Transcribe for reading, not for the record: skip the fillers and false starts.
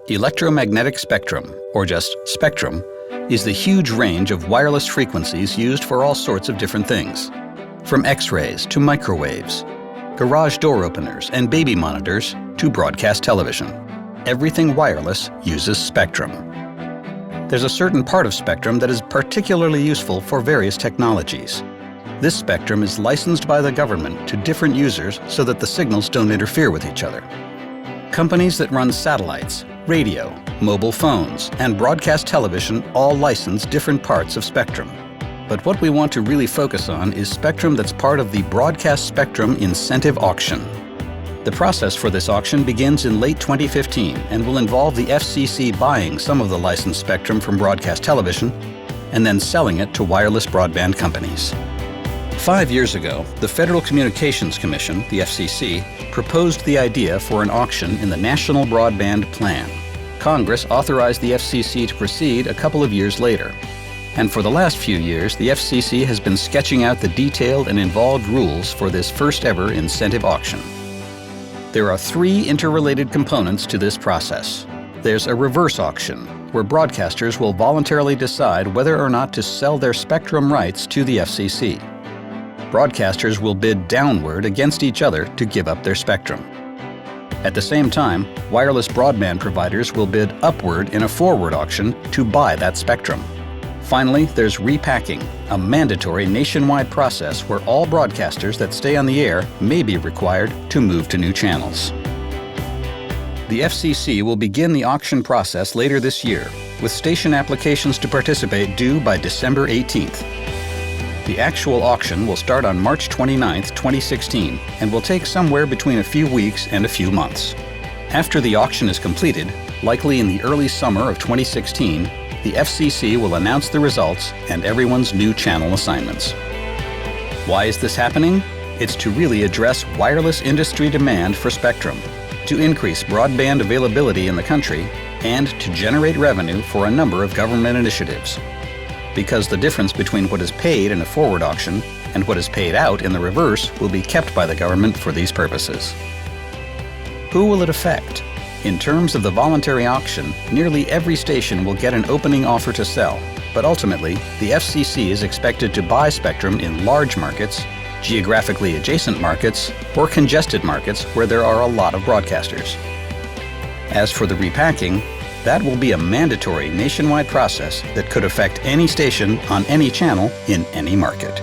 Electromagnetic spectrum, or just spectrum, is the huge range of wireless frequencies used for all sorts of different things. From X-rays to microwaves, garage door openers and baby monitors to broadcast television. Everything wireless uses spectrum. There's a certain part of spectrum that is particularly useful for various technologies. This spectrum is licensed by the government to different users so that the signals don't interfere with each other. Companies that run satellites, radio, mobile phones, and broadcast television all license different parts of spectrum. But what we want to really focus on is spectrum that's part of the Broadcast Spectrum Incentive Auction. The process for this auction begins in late 2015 and will involve the FCC buying some of the licensed spectrum from broadcast television and then selling it to wireless broadband companies. 5 years ago, the Federal Communications Commission, the FCC, proposed the idea for an auction in the National Broadband Plan. Congress authorized the FCC to proceed a couple of years later. And for the last few years, the FCC has been sketching out the detailed and involved rules for this first-ever incentive auction. There are 3 interrelated components to this process. There's a reverse auction, where broadcasters will voluntarily decide whether or not to sell their spectrum rights to the FCC. Broadcasters will bid downward against each other to give up their spectrum. At the same time, wireless broadband providers will bid upward in a forward auction to buy that spectrum. Finally, there's repacking, a mandatory nationwide process where all broadcasters that stay on the air may be required to move to new channels. The FCC will begin the auction process later this year, with station applications to participate due by December 18th. The actual auction will start on March 29, 2016, and will take somewhere between a few weeks and a few months. After the auction is completed, likely in the early summer of 2016, the FCC will announce the results and everyone's new channel assignments. Why is this happening? It's to really address wireless industry demand for spectrum, to increase broadband availability in the country, and to generate revenue for a number of government initiatives. Because the difference between what is paid in a forward auction and what is paid out in the reverse will be kept by the government for these purposes. Who will it affect? In terms of the voluntary auction, nearly every station will get an opening offer to sell, but ultimately, the FCC is expected to buy spectrum in large markets, geographically adjacent markets, or congested markets where there are a lot of broadcasters. As for the repacking, that will be a mandatory nationwide process that could affect any station on any channel in any market.